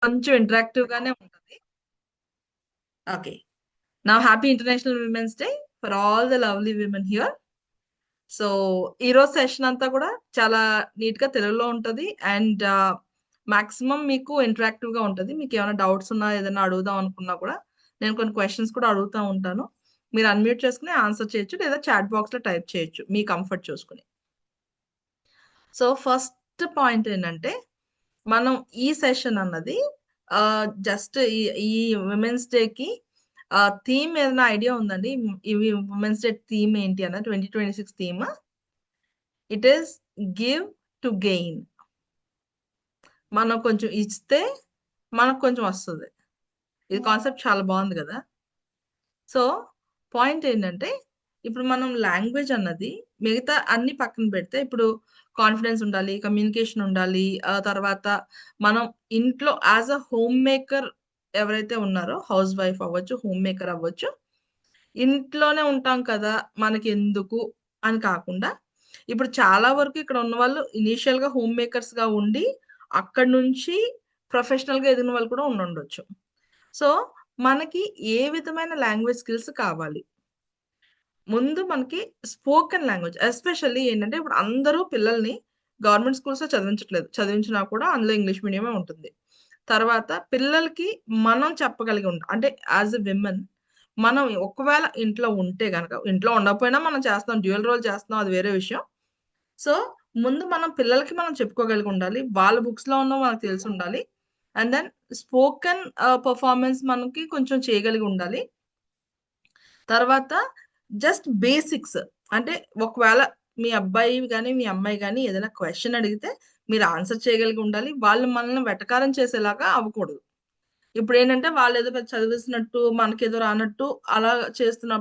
కొంచెం ఇంటరాక్టివ్ గానే ఉంటది. Okay. Now happy international women's day for all the lovely women here. So, ఈరోజు session అంతా కూడా చాలా నీట్‌గా తెలుగులో ఉంటది. అండ్ మాక్సిమం మీకు ఇంటరాక్టివ్‌గా ఉంటది. మీకేమైనా డౌట్స్ ఉన్నా, ఏదైనా అడుగుదాం అనుకున్నా కూడా, నేను కొన్ని క్వెషన్స్ కూడా అడుగుతా ఉంటాను. మీరు అన్‌మ్యూట్ చేసుకొని ఆన్సర్ చేయొచ్చు. లేదా చాట్ బాక్స్‌లో టైప్ చేయొచ్చు. మీ కంఫర్ట్ చూసుకొని. సో, ఫస్ట్ పాయింట్ ఏంటంటే, మనం ఈ సెషన్ అన్నది జస్ట్ ఈ ఈ విమెన్స్ డేకి థీమ్ ఏదైనా ఐడియా ఉందండి? ఇవి విమెన్స్ డే థీమ్ ఏంటి అన్నది 2026 theme. It is give to gain. మనం కొంచెం ఇస్తే మనకు కొంచెం వస్తది. ఇది కాన్సెప్ట్ చాలా బావుంది గదా! సో, పాయింట్ ఏంటంటే, ఇప్పుడు మనం లాంగ్వేజ్ అన్నది మిగతా అన్ని పక్కన పెడితే, ఇప్పుడు కాన్ఫిడెన్స్ ఉండాలి, కమ్యూనికేషన్ ఉండాలి. తర్వాత మనం ఇంట్లో యాస్ ఎ హోమ్ మేకర్ ఎవరైతే ఉన్నారో, హౌస్ వైఫ్ అవ్వచ్చు, హోమ్ మేకర్ అవ్వచ్చు. ఇంట్లోనే ఉంటాం కదా! మనకెందుకు అని కాకుండా, ఇప్పుడు చాలా వరకు ఇక్కడ ఉన్నవాళ్ళు ఇనీషియల్‌గా హోమ్ మేకర్స్‌గా ఉండి, అక్కడి నుంచి ప్రొఫెషనల్‌గా ఎదిగిన వాళ్ళు కూడా ఉండుండొచ్చు. సో, మనకి ఏ విధమైన లాంగ్వేజ్ స్కిల్స్ కావాలి? ముందు మనకి స్పోకెన్ లాంగ్వేజ్ ఎస్పెషల్లీ ఏంటంటే, ఇప్పుడు అందరూ పిల్లల్ని గవర్నమెంట్ స్కూల్స్‌లో చదివించట్లేదు. చదివించినా కూడా అందులో ఇంగ్లీష్ మీడియమే ఉంటుంది. తర్వాత పిల్లలకి మనం చెప్పగలిగి అంటే యాస్ ఎ విమెన్ మనం ఒకవేళ ఇంట్లో ఉంటే గనక ఇంట్లో ఉండకపోయినా మనం చేస్తున్నాం. డ్యూయల్ రోల్ చేస్తున్నాం. అది వేరే విషయం. సో, ముందు మనం పిల్లలకి మనం చెప్పుకోగలిగి ఉండాలి. వాళ్ళ బుక్స్‌లో ఉన్నవి మనకు తెలిసుండాలి. అండ్ దెన్ స్పోకెన్ పెర్ఫార్మన్స్ మనకి కొంచెం చేయగలిగి ఉండాలి. తర్వాత జస్ట్ బేసిక్స్. అంటే ఒకవేళ మీ అబ్బాయి గాని, మీ అమ్మాయి గాని ఏదైనా క్వెషన్ అడిగితే మీరు ఆన్సర్ చేయగలిగి ఉండాలి. వాళ్ళు మనల్ని వెటకారం చేసేలాగా అవ్వకూడదు. ఇప్పుడేంటంటే వాళ్ళేదో పెద్ద చదివేసినట్టు, మనకేదో రానట్టు అలా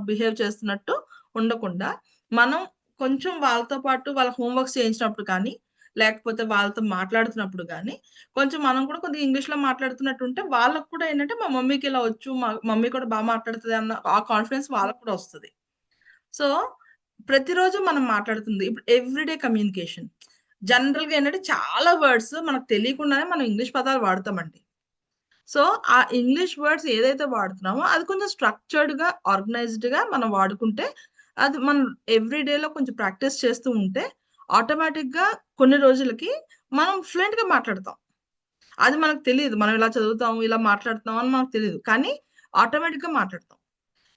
బిహేవ్ చేస్తున్నట్టు ఉండకుండా, మనం కొంచెం వాళ్ళతో పాటు వాళ్ళ హోమ్ వర్క్స్ చేయించినప్పుడు కానీ, లేకపోతే వాళ్ళతో మాట్లాడుతున్నప్పుడు గానీ, కొంచెం మనం కూడా కొద్దిగా ఇంగ్లీష్‌లో మాట్లాడుతున్నట్టుంటే, వాళ్ళకి కూడా ఏంటంటే, మా మమ్మీకి ఇలా వచ్చు, మా మమ్మీ కూడా మాట్లాడుతది అన్న ఆ కాన్ఫిడెన్స్ వాళ్ళకి కూడా వస్తది. సో, ప్రతిరోజు మనం మాట్లాడుతుంది ఇప్పుడు ఎవ్రీడే కమ్యూనికేషన్. జనరల్‌గా ఏంటంటే, చాలా వర్డ్స్ మనకు తెలియకుండానే మనం ఇంగ్లీష్ పదాలు వాడతామండి. సో, ఆ ఇంగ్లీష్ వర్డ్స్ ఏదైతే వాడుతున్నామో అది కొంచెం స్ట్రక్చర్డ్‌గా, ఆర్గనైజ్డ్‌గా మనం వాడుకుంటే, అది మనం ఎవ్రీ డేలో కొంచెం ప్రాక్టీస్ చేస్తూ ఉంటే, ఆటోమేటిక్‌గా కొన్ని రోజులకి మనం ఫ్లూయెంట్‌గా మాట్లాడతాం. అది మనకు తెలీదు. మనం ఇలా చదువుతాం, ఇలా మాట్లాడుతున్నాం అని మనకు తెలీదు. కానీ ఆటోమేటిక్‌గా మాట్లాడతాం.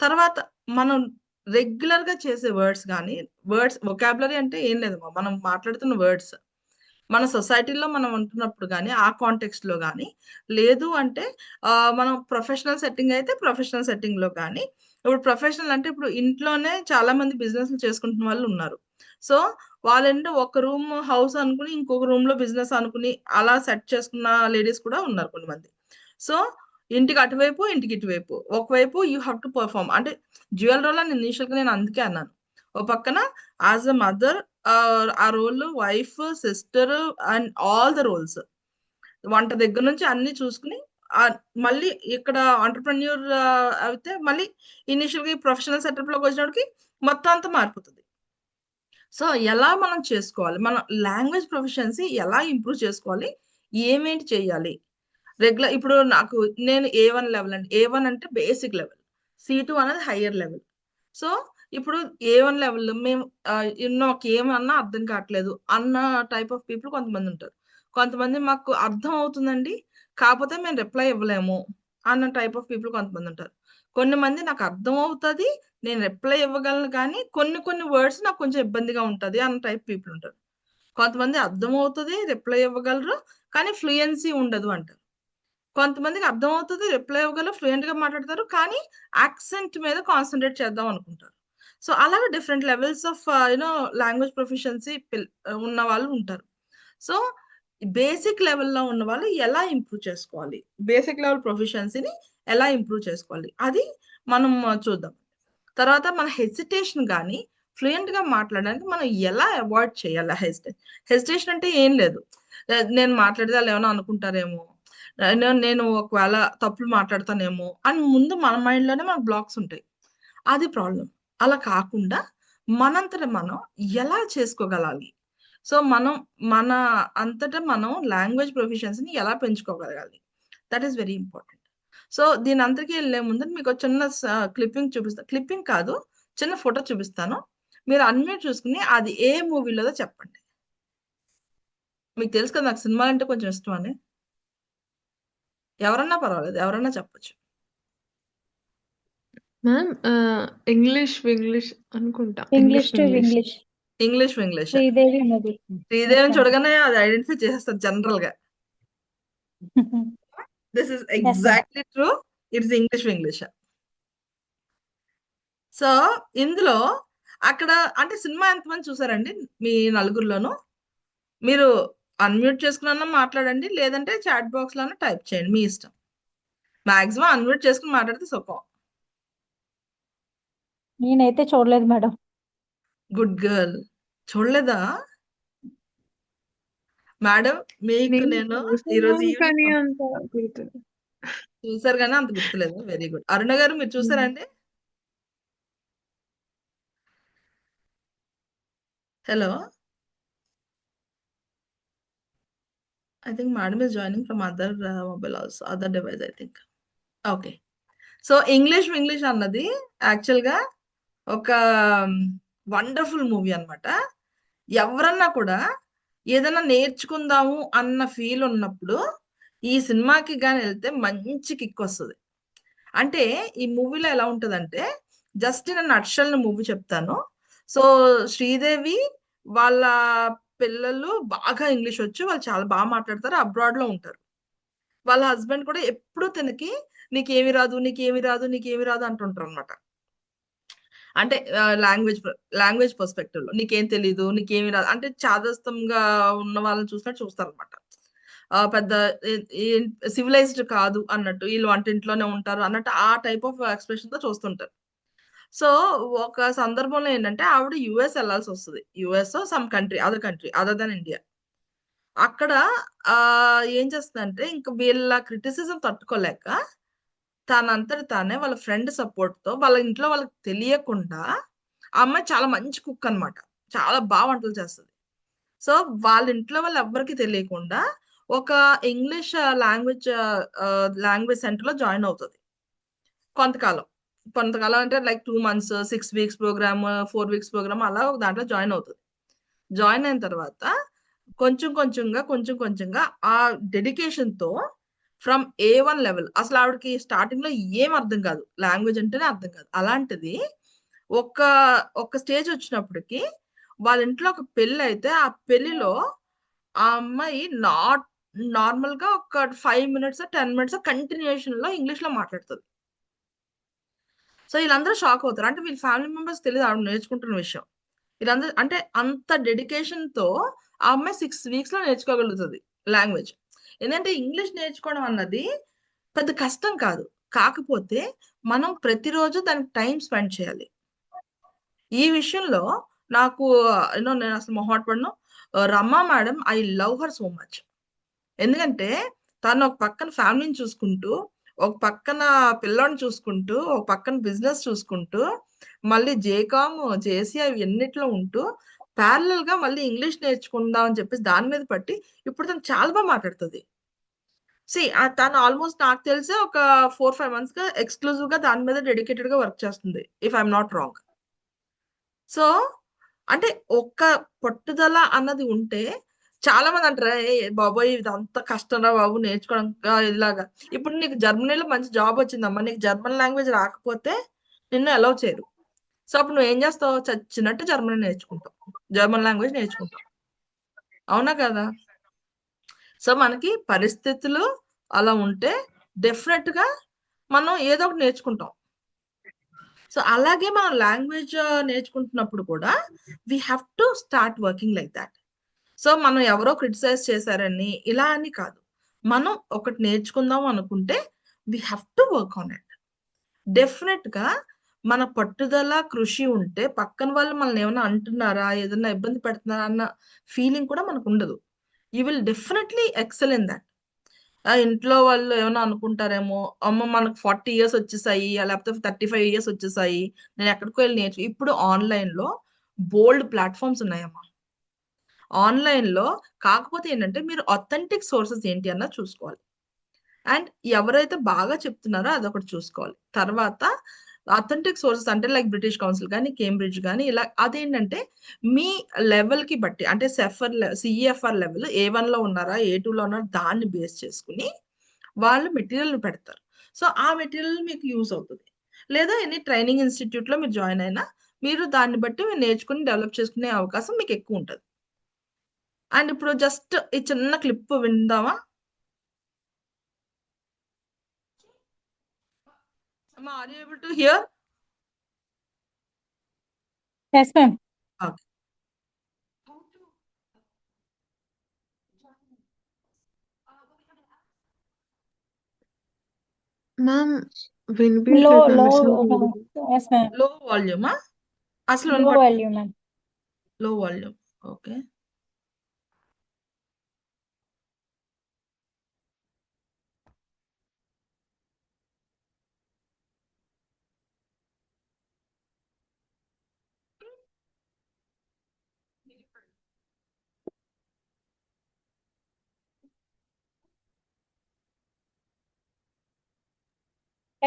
తర్వాత మనం రెగ్యులర్‌గా చేసే వర్డ్స్ గాని, వొకాబులరీ అంటే ఏం లేదమ్మా. మనం మాట్లాడుతున్న వర్డ్స్. మన సొసైటీలో మనం ఉంటున్నప్పుడు గాని, ఆ కాంటెక్స్ట్‌లో గాని, లేదు అంటే మనం ప్రొఫెషనల్ సెట్టింగ్ అయితే ప్రొఫెషనల్ సెట్టింగ్‌లో గాని, ఇప్పుడు ప్రొఫెషనల్ అంటే ఇప్పుడు ఇంట్లోనే చాలా మంది బిజినెస్‌లు చేసుకుంటున్న వాళ్ళున్నారు. సో, వాళ్ళేంటంటే ఒక రూమ్ హౌస్ అనుకుని, ఇంకొక రూమ్‌లో బిజినెస్ అనుకుని, అలా సెట్ చేసుకున్న లేడీస్ కూడా ఉన్నారు కొంతమంది. సో, ఇంటికి అటువైపు, ఇంటికి ఇటువైపు. ఒకవైపు యూ హావ్ టు పెర్ఫార్మ్. అంటే డ్యూయల్ రోల్ అని ఇనీషియల్‌గా నేను అందుకే అన్నాను. ఓ పక్కన యాస్ ఎ మదర్ ఆ role wife, sister and all the roles. వంట దగ్గర నుంచి అన్నీ చూసుకొని ఆహ్, మళ్ళీ ఇక్కడ ఎంటర్‌ప్రెన్యూర్ అయితే మళ్ళీ ఇనీషియల్‌గా ఈ ప్రొఫెషనల్ సెటప్‌లోకొచ్చినప్పటికి మొత్తం అంతా మారిపోతది. సో, ఎలా మనం చేసుకోవాలి? మన లాంగ్వేజ్ ప్రొఫిషియన్సీ ఎలా ఇంప్రూవ్ చేసుకోవాలి? ఏమేంటి చేయాలి? ఇప్పుడు నేను ఏ1 లెవెల్ అండి. ఏ1 అంటే బేసిక్ లెవెల్. సి2 అనేది హైయర్ లెవెల్. సో, ఇప్పుడు ఏ1 లెవెల్‌లో మేము నాకేమన్నా అర్థం కావట్లేదు అన్న టైప్ ఆఫ్ పీపుల్ కొంతమందుంటారు. కొంతమంది మాకు అర్థం అవుతుందండి. కాపోతే మేము రిప్లై ఇవ్వలేము అన్న టైప్ ఆఫ్ పీపుల్ కొంతమందుంటారు. కొన్ని మంది నాకు అర్థమవుతది. నేను రిప్లై ఇవ్వగలను కానీ కొన్ని కొన్ని వర్డ్స్ నాకు కొంచెం ఇబ్బందిగా ఉంటది అన్న టైప్ పీపుల్ ఉంటారు. కొంతమంది అర్థమవుతది, రిప్లై ఇవ్వగలరు. కానీ ఫ్లూయెన్సీ ఉండదు అంటారు. కొంతమందికి అర్థమవుతది. రిప్లై ఇవ్వగలరు. ఫ్లూయెంట్‌గా మాట్లాడతారు. కానీ యాక్సెంట్ మీద కాన్సంట్రేట్ చేద్దాం అనుకుంటారు. సో, అలాగా different levels of language proficiency ఉన్నవాళ్ళు ఉంటారు. సో, బేసిక్ లెవెల్‌లో ఉన్నవాళ్ళు ఎలా ఇంప్రూవ్ చేసుకోవాలి? బేసిక్ లెవెల్ ప్రొఫిషియన్సీని ఎలా ఇంప్రూవ్ చేసుకోవాలి? అది మనం చూద్దాం. తర్వాత మన హెసిటేషన్ గాని, ఫ్లూయెంట్‌గా మాట్లాడడానికి మనం ఎలా అవాయిడ్ చేయాలి ఆ హెసిటేషన్ అంటే ఏం లేదు. నేను మాట్లాడితే ఆళ్ళేమన్నా అనుకుంటారేమో, నేను ఒకవేళ తప్పులు మాట్లాడతానేమో అని ముందు మన మైండ్‌లోనే మనకు బ్లాక్స్ ఉంటాయి. అది ప్రాబ్లమ్. అలా కాకుండా మనంతట మనం ఎలా చేసుకోగలాలి? సో, మనం మన అంతట మనం లాంగ్వేజ్ ప్రొఫిషియన్సీని ఎలా పెంచుకోగలగాలి? That is very important. So దీని అంతటికి వెళ్ళే ముందు మీకు చిన్న క్లిప్పింగ్ చూపిస్తాను. క్లిప్పింగ్ కాదు, చిన్న ఫోటో చూపిస్తాను. మీరు అన్మ్యూట్ చూసుకుని అది ఏ మూవీలోదో చెప్పండి. మీకు తెలుసు కదా నాకు సినిమా అంటే కొంచెం ఇష్టం అని. ఎవరన్నా పర్వాలేదు, ఎవరన్నా చెప్పొచ్చు. మ్యామ్ ఇంగ్లీష్ వింగ్లీష్ అనుకుంటా. English to English. English English. Sridevi movie. శ్రీదేవిని చూడగానే అది ఐడెంటిఫై చేసేస్తారు జనరల్ గా. This is exactly true. It's English English. So ఇందులో అక్కడ అంటే సినిమా ఎంతమంది చూసారండి మీ నలుగురిలోనూ? మీరు అన్మ్యూట్ చేసుకున్నా మాట్లాడండి, లేదంటే చాట్ బాక్స్ లోనే టైప్ చేయండి, మీ ఇష్టం. మాక్సిమం అన్మ్యూట్ చేసుకుని మాట్లాడితే సుఖం. నేనైతే చూడలేదు మేడం. Good girl. చూడలేదా మేడం? మీకు నేను ఈరోజు కానీ ఈవినింగ్ అంత గుర్తు. చూసారు కానీ అంత గుర్తులేదు. Very good. అరుణ గారు మీరు చూసారండి? Hello, I think madam is joining from other mobile also, other device I think. Okay. So English English అన్నది యాక్చువల్గా ఒక వండర్ఫుల్ మూవీ అన్నమాట. ఎవరన్నా కూడా ఏదైనా నేర్చుకుందాము అన్న ఫీల్ ఉన్నప్పుడు ఈ సినిమాకి కానీ వెళ్తే మంచి కిక్ వస్తుంది. అంటే ఈ మూవీలో ఎలా ఉంటదంటే, జస్ట్ నేను నట్షల్ మూవీ చెప్తాను. సో శ్రీదేవి వాళ్ళ పిల్లలు బాగా ఇంగ్లీష్ వచ్చు, వాళ్ళు చాలా బాగా మాట్లాడతారు, అబ్రాడ్ లో ఉంటారు. వాళ్ళ హస్బెండ్ కూడా ఎప్పుడు తనకి నీకేమి రాదు నీకేమి రాదు నీకేమి రాదు అంటుంటారు అనమాట. అంటే లాంగ్వేజ్ పర్స్పెక్టివ్ లో నీకేం తెలీదు నీకేమి రాదు అంటే చాదస్తంగా ఉన్న వాళ్ళని చూసినట్టు చూస్తారు అనమాట. పెద్ద సివిలైజ్డ్ కాదు అన్నట్టు, వీళ్ళు వంటింట్లోనే ఉంటారు అన్నట్టు ఆ టైప్ ఆఫ్ ఎక్స్ప్రెషన్ తో చూస్తుంటారు. సో ఒక సందర్భంలో ఏంటంటే ఆవిడ యుఎస్ వెళ్ళాల్సి వస్తుంది. US some country, other country other than India. అక్కడ ఆ ఏం చేస్తుందంటే ఇంకా వీళ్ళ క్రిటిసిజం తట్టుకోలేక తనంతట తానే వాళ్ళ ఫ్రెండ్ సపోర్ట్ తో వాళ్ళ ఇంట్లో వాళ్ళకి తెలియకుండా, ఆ అమ్మాయి చాలా మంచి కుక్ అన్నమాట, చాలా బాగా వంటలు చేస్తుంది. సో వాళ్ళ ఇంట్లో వాళ్ళు ఎవ్వరికి తెలియకుండా ఒక ఇంగ్లీష్ లాంగ్వేజ్ సెంటర్ లో జాయిన్ అవుతుంది కొంతకాలం. కొంతకాలం అంటే like 2 months, 6 weeks program, 4 weeks program, అలా ఒక దాంట్లో జాయిన్ అవుతుంది. జాయిన్ అయిన తర్వాత కొంచెం కొంచెంగా ఆ డెడికేషన్ తో ఫ్రమ్ A1 లెవెల్, అసలు ఆవిడకి స్టార్టింగ్ లో ఏం అర్థం కాదు, లాంగ్వేజ్ అంటేనే అర్థం కాదు. అలాంటిది ఒక ఒక స్టేజ్ వచ్చినప్పటికి వాళ్ళ ఇంట్లో ఒక పెళ్లి అయితే ఆ పెళ్లిలో ఆ అమ్మాయి నార్మల్ గా ఒక 5 minutes 10 minutes కంటిన్యూషన్ లో ఇంగ్లీష్ లో మాట్లాడుతుంది. సో వీళ్ళందరూ షాక్ అవుతారు. అంటే వీళ్ళ ఫ్యామిలీ మెంబర్స్ తెలియదు ఆవిడ నేర్చుకుంటున్న విషయం. వీళ్ళందరూ అంటే అంత డెడికేషన్ తో ఆ అమ్మాయి 6 weeks లో నేర్చుకోగలుగుతుంది లాంగ్వేజ్. ఏంటంటే ఇంగ్లీష్ నేర్చుకోవడం అన్నది పెద్ద కష్టం కాదు. కాకపోతే మనం ప్రతిరోజు దానికి టైం స్పెండ్ చేయాలి. ఈ విషయంలో నాకు నేను అసలు మొహాట్ పడను. Rama madam, I love her so much. ఎందుకంటే తను ఒక పక్కన ఫ్యామిలీని చూసుకుంటూ, ఒక పక్కన పిల్లోడిని చూసుకుంటూ, ఒక పక్కన బిజినెస్ చూసుకుంటూ, మళ్ళీ జేకామ్ చేసి అవి ఎన్నిట్లో ఉంటూ ప్యారలల్ గా మళ్ళీ ఇంగ్లీష్ నేర్చుకుందాం అని చెప్పేసి దాని మీద పట్టి ఇప్పుడు తను చాలా బాగా మాట్లాడుతుంది. తను ఆల్మోస్ట్ నాకు తెలిసి ఒక 4-5 months గా ఎక్స్క్లూజివ్ గా దాని మీద డెడికేటెడ్ గా వర్క్ చేస్తుంది, if I'm not wrong. So అంటే ఒక్క పట్టుదల అన్నది ఉంటే చాలా మంది అంటారు, ఏ బాబోయ్ ఇదంతా కష్టంరా బాబు నేర్చుకోవడం ఇలాగా. ఇప్పుడు నీకు జర్మనీలో మంచి జాబ్ వచ్చిందమ్మా, నీకు జర్మన్ లాంగ్వేజ్ రాకపోతే నిన్ను అలౌ చేయరు. సో అప్పుడు నువ్వు ఏం చేస్తావు? చచ్చినట్టు జర్మన్ లాంగ్వేజ్ నేర్చుకుంటావు. అవునా కదా? సో మనకి పరిస్థితులు అలా ఉంటే డెఫినెట్ గా మనం ఏదో ఒకటి నేర్చుకుంటాం. సో అలాగే మనం లాంగ్వేజ్ నేర్చుకుంటున్నప్పుడు కూడా we have to start working like that. So మనం ఎవరో క్రిటిసైజ్ చేశారని ఇలా అని కాదు, మనం ఒకటి నేర్చుకుందాం అనుకుంటే we have to work on it. Definite గా మన పట్టుదల కృషి ఉంటే పక్కన వాళ్ళు మనల్ని ఏమైనా అంటున్నారా, ఏదైనా ఇబ్బంది పెడుతున్నారా అన్న ఫీలింగ్ కూడా మనకు ఉండదు. You will definitely excel in that. ఇంట్లో వాళ్ళు ఏమైనా అనుకుంటారేమో, అమ్మ మనకు 40 years వచ్చేసాయి, లేకపోతే 35 years వచ్చేసాయి, నేను ఎక్కడికో వెళ్ళి ఇప్పుడు ఆన్లైన్ లో బోల్డ్ ప్లాట్ఫామ్స్ ఉన్నాయమ్మా. ఆన్లైన్ లో కాకపోతే ఏంటంటే మీరు అథెంటిక్ సోర్సెస్ ఏంటి అన్నది చూసుకోవాలి. అండ్ ఎవరైతే బాగా చెప్తున్నారో అదొకటి చూసుకోవాలి. తర్వాత అథెంటిక్ సోర్సెస్ అంటే లైక్ బ్రిటిష్ కౌన్సిల్ కానీ కేంబ్రిడ్జ్ కానీ ఇలా అదేంటంటే మీ లెవెల్కి బట్టి అంటే సిఈఎఫ్ఆర్ లెవెల్ ఏ1లో ఉన్నారా ఏ2లో ఉన్నారా దాన్ని బేస్ చేసుకుని వాళ్ళు మెటీరియల్ పెడతారు. సో ఆ మెటీరియల్ మీకు యూస్ అవుతుంది. లేదా ఎనీ ట్రైనింగ్ ఇన్స్టిట్యూట్లో మీరు జాయిన్ అయినా మీరు దాన్ని బట్టి మీరు నేర్చుకుని డెవలప్ చేసుకునే అవకాశం మీకు ఎక్కువ ఉంటుంది. అండ్ ఇప్పుడు జస్ట్ ఈ చిన్న క్లిప్ విందామా? Are you able to hear? Yes ma'am. Okay. Ma'am లో వినిపించలేదు లో మ్యామ్. మీరు ఎస్ మ్యామ్. లో వాల్యూమా? అసలు లో వాల్యూమ్ మ్యామ్. లో వాల్యూమ్. ఓకే.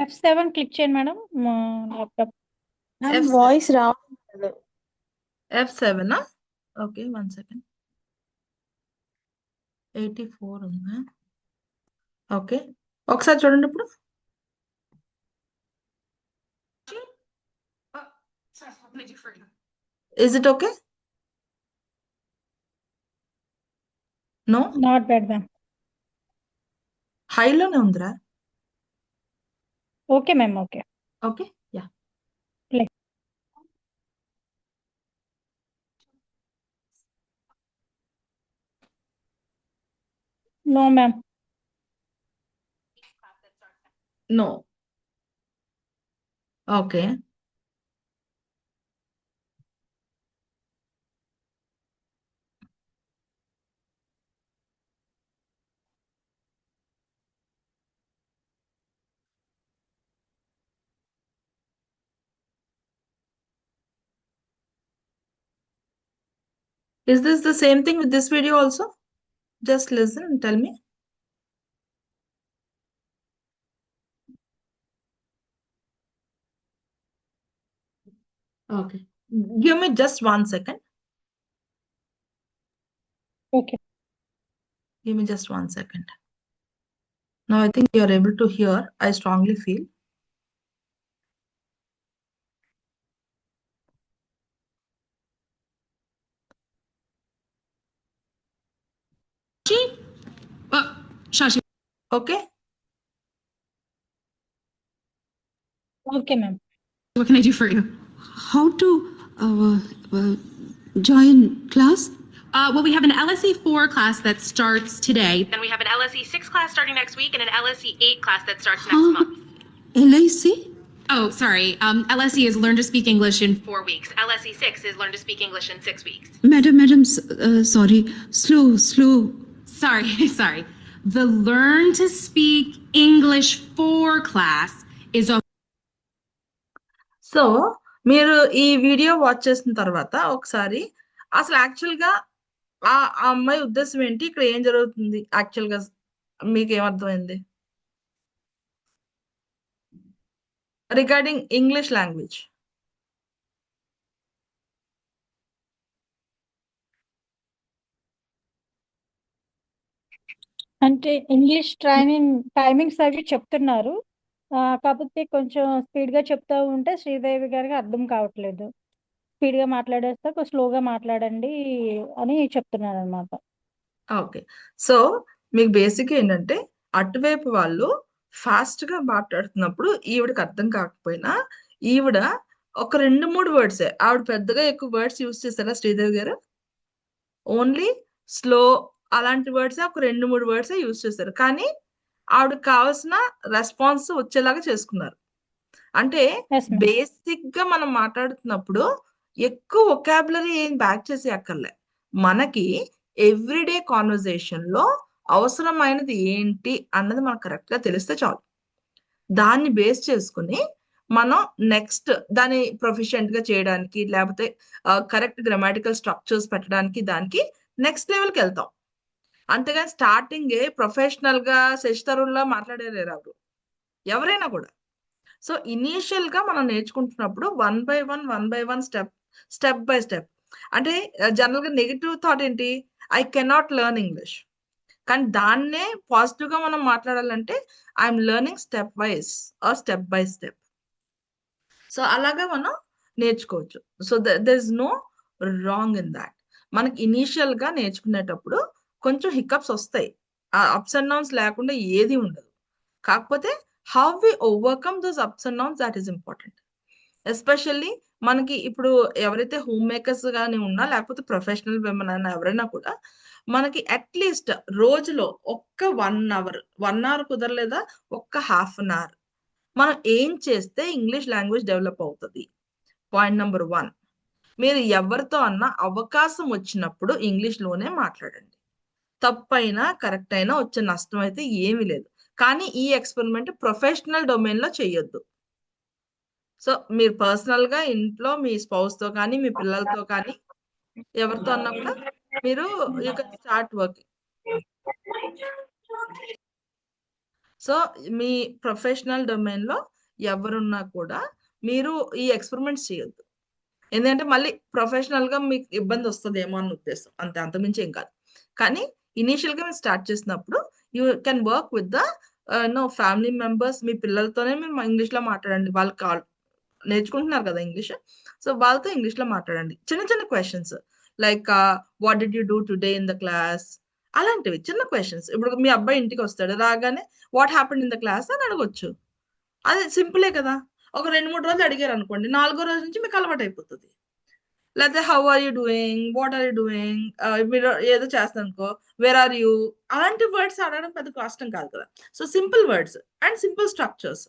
F7 క్లిక్ చేయండి madam. Laptop. Ma'am F7. Voice రావట్లేదు. F7 okay 1 second. 84 ఉందా? ఓకే ఒకసారి చూడండి ఇప్పుడు. Is it okay? No? Not bad ma'am. హైలోనే ఉందిరా. Okay ma'am. Okay. Okay ya. Play. No ma'am. No. Okay. Is this the same thing with this video also? Just listen and tell me. Okay. Give me just 1 second. Okay. Give me just 1 second. Now I think you are able to hear. I strongly feel. Shashi, Okay. Okay ma'am. what can I do for you? How to join class? Well, we have an LSE 4 class that starts today. Then we have an LSE 6 class starting next week and an LSE 8 class that starts next month. LIC? Oh, sorry. LSE is Learn to Speak English in 4 weeks. LSE 6 is Learn to Speak English in 6 weeks. Madam, sorry. Slow. Sorry, sorry. The Learn to Speak English 4 class is a so మీరు ఈ video watch చేసిన తర్వాత ఒకసారి అసలు యాక్చువల్గా ఆ అమ్మాయి ఉద్దేశం ఏంటి, ఇక్కడ ఏం జరుగుతుంది యాక్చువల్గా మీకు ఏమర్థమైంది రిగార్డింగ్ ఇంగ్లీష్ లాంగ్వేజ్? అంటే ఇంగ్లీష్ టైమింగ్స్ అవి చెప్తున్నారు. కాకపోతే కొంచెం స్పీడ్గా చెప్తా ఉంటే శ్రీదేవి గారికి అర్థం కావట్లేదు. స్పీడ్గా మాట్లాడేస్తే కొంచెం స్లోగా మాట్లాడండి అని చెప్తున్నారు అనమాట. ఓకే. సో మీకు బేసిక్ ఏంటంటే అటువైపు వాళ్ళు ఫాస్ట్ గా మాట్లాడుతున్నప్పుడు ఈవిడకి అర్థం కాకపోయినా ఈవిడ ఒక 2-3 వర్డ్సే, ఆవిడ పెద్దగా ఎక్కువ వర్డ్స్ యూజ్ చేస్తారా శ్రీదేవి గారు? ఓన్లీ స్లో అలాంటి వర్డ్సే ఒక 2-3 వర్డ్సే యూజ్ చేస్తారు. కానీ ఆవిడకి కావాల్సిన రెస్పాన్స్ వచ్చేలాగా చేసుకున్నారు. అంటే ఎస్ మ్యామ్. బేసిక్ గా మనం మాట్లాడుతున్నప్పుడు ఎక్కువ వొకాబులరీ ఏం బ్యాక్ చేసి అక్కర్లే. మనకి ఎవ్రీడే కాన్వర్జేషన్ లో అవసరమైనది ఏంటి అన్నది మనకు కరెక్ట్ గా తెలిస్తే చాలు. దాన్ని బేస్ చేసుకుని మనం నెక్స్ట్ దాన్ని ప్రొఫిషియెంట్ గా చేయడానికి లేకపోతే కరెక్ట్ గ్రామాటికల్ స్ట్రక్చర్స్ పెట్టడానికి దానికి నెక్స్ట్ లెవెల్కి వెళ్తాం. అంతేగాని స్టార్టింగే ప్రొఫెషనల్ గా శశితరుల్లా మాట్లాడేలేరు ఎవరైనా కూడా. సో ఇనీషియల్ గా మనం నేర్చుకుంటున్నప్పుడు one by one step by step. అంటే జనరల్ గా నెగిటివ్ థాట్ ఏంటి, ఐ కెనాట్ లెర్న్ ఇంగ్లీష్. కానీ దాన్నే పాజిటివ్ గా మనం మాట్లాడాలంటే I'm learning step wise or step by step. So అలాగా మనం నేర్చుకోవచ్చు. So there is no wrong in that. మనకి ఇనీషియల్ గా నేర్చుకునేటప్పుడు కొంచెం హికప్స్ వస్తాయి, ఆ అప్స్ అండ్ డౌన్స్ లేకుండా ఏది ఉండదు. కాకపోతే how we overcome those ups and downs, that is important. Especially మనకి ఇప్పుడు ఎవరైతే హోమ్ మేకర్స్ గాని ఉన్నా, లేకపోతే ప్రొఫెషనల్ విమెన్ అయినా ఎవరైనా కూడా మనకి అట్లీస్ట్ రోజులో ఒక్క 1 అవర్ కుదరలేదా, ఒక్క హాఫ్ అన్ అవర్ మనం ఏం చేస్తే ఇంగ్లీష్ లాంగ్వేజ్ డెవలప్ అవుతుంది. పాయింట్ నెంబర్ 1, మీరు ఎవరితో అన్నా అవకాశం వచ్చినప్పుడు ఇంగ్లీష్ లోనే మాట్లాడండి. తప్పైనా కరెక్ట్ అయినా వచ్చే నష్టం అయితే ఏమీ లేదు. కానీ ఈ ఎక్స్పెరిమెంట్ ప్రొఫెషనల్ డొమైన్ లో చేయొద్దు. సో మీరు పర్సనల్ గా ఇంట్లో మీ స్పౌస్ తో కానీ, మీ పిల్లలతో కానీ, ఎవరితో అన్నా కూడా మీరు you can start working. So me professional domain లో ఎవరున్నా కూడా మీరు ఈ ఎక్స్పెరిమెంట్స్ చేయొద్దు. ఎందుకంటే మళ్ళీ ప్రొఫెషనల్ గా మీకు ఇబ్బంది వస్తుందేమో అన్న ఉద్దేశం, అంతే, అంతమించి ఏం కాదు. కానీ ఇనీషియల్ గా మీరు స్టార్ట్ చేసినప్పుడు you can work with the family members. మీ పిల్లలతోనే మీరు ఇంగ్లీష్ లో మాట్లాడండి. వాళ్ళు నేర్చుకుంటున్నారు కదా ఇంగ్లీష్, సో వాళ్ళతో ఇంగ్లీష్ లో మాట్లాడండి. చిన్న చిన్న questions like what did you do today in the class, అలాంటివి చిన్న క్వశ్చన్స్. ఇప్పుడు మీ అబ్బాయి ఇంటికి వస్తాడు, రాగానే what happened in the class అని అడగొచ్చు. అది సింపులే కదా. ఒక 2-3 రోజులు అడిగారు అనుకోండి, 4వ రోజు నుంచి మీకు అలవాటు అయిపోతుంది. లేకపోతే how are you doing, what are you doing, మీరు ఏదో చేస్తాను అనుకో, వేర్ ఆర్ యూ, అలాంటి వర్డ్స్ అడగడం పెద్ద కష్టం కాదు కదా. So simple words and simple structures.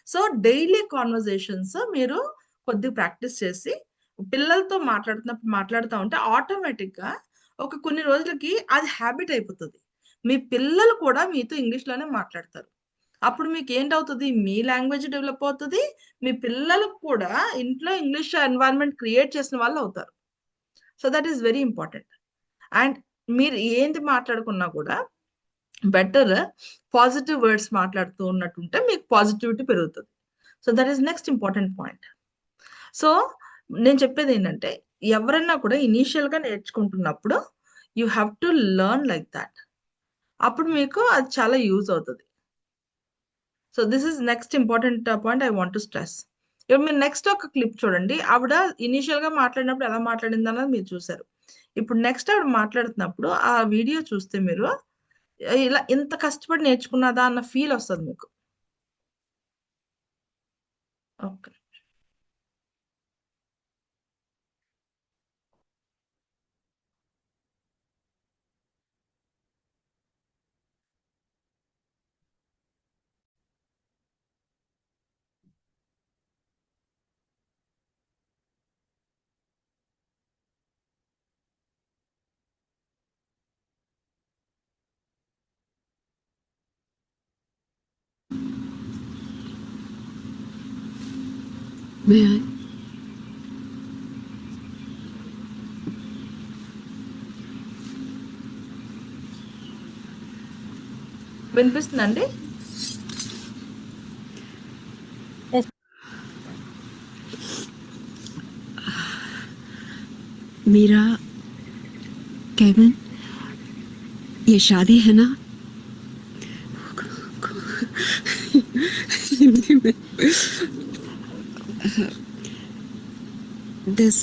So daily conversations మీరు కొద్దిగా ప్రాక్టీస్ చేసి పిల్లలతో మాట్లాడుతూ ఉంటే ఆటోమేటిక్ గా ఒక కొన్ని రోజులకి అది హ్యాబిట్ అయిపోతుంది. మీ పిల్లలు కూడా మీతో ఇంగ్లీష్ లోనే మాట్లాడతారు. అప్పుడు మీకు ఏంటవుతుంది, మీ లాంగ్వేజ్ డెవలప్ అవుతుంది, మీ పిల్లలకు కూడా ఇంట్లో ఇంగ్లీష్ ఎన్వైరన్మెంట్ క్రియేట్ చేసిన వాళ్ళు అవుతారు. So that is very important. And మీరు ఏంటి మాట్లాడుకున్నా కూడా బెటర్ పాజిటివ్ వర్డ్స్ మాట్లాడుతూ ఉన్నట్టుంటే మీకు పాజిటివిటీ పెరుగుతుంది. So that is next important point. So నేను చెప్పేది ఏంటంటే, ఎవరైనా కూడా ఇనీషియల్ గా నేర్చుకుంటున్నప్పుడు you have to learn like that. అప్పుడు మీకు అది చాలా యూజ్ అవుతుంది. So this is next important point I want to stress. ఇప్పుడు మీరు నెక్స్ట్ ఒక క్లిప్ చూడండి. ఆవిడ ఇనీషియల్ గా మాట్లాడినప్పుడు ఎలా మాట్లాడింది అన్నది మీరు చూసారు. ఇప్పుడు నెక్స్ట్ ఆవిడ మాట్లాడుతున్నప్పుడు ఆ వీడియో చూస్తే మీరు ఇలా ఇంత కష్టపడి నేర్చుకున్నదా అన్న ఫీల్ వస్తుంది మీకు. Okay, May I? వినిపిస్తుందండి? मेरा केविन, ये शादी है ना? हिंदी में this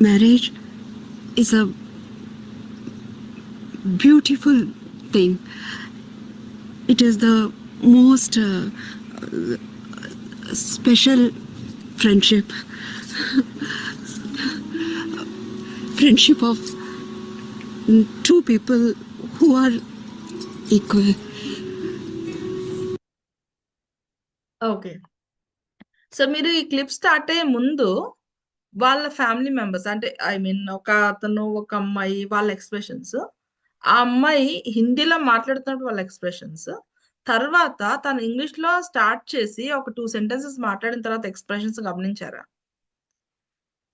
marriage is a beautiful thing. It is the most special friendship. Friendship of two people who are equal. Okay. So మీరు ఈ క్లిప్ స్టార్ట్ అయ్యే ముందు వాళ్ళ ఫ్యామిలీ మెంబర్స్, అంటే ఐ మీన్ ఒక అతను, ఒక అమ్మాయి, వాళ్ళ ఎక్స్ప్రెషన్స్, ఆ అమ్మాయి హిందీలో మాట్లాడుతున్నప్పుడు వాళ్ళ ఎక్స్ప్రెషన్స్, తర్వాత తను ఇంగ్లీష్ లో స్టార్ట్ చేసి ఒక 2 సెంటెన్సెస్ మాట్లాడిన తర్వాత ఎక్స్ప్రెషన్స్ గమనించారా?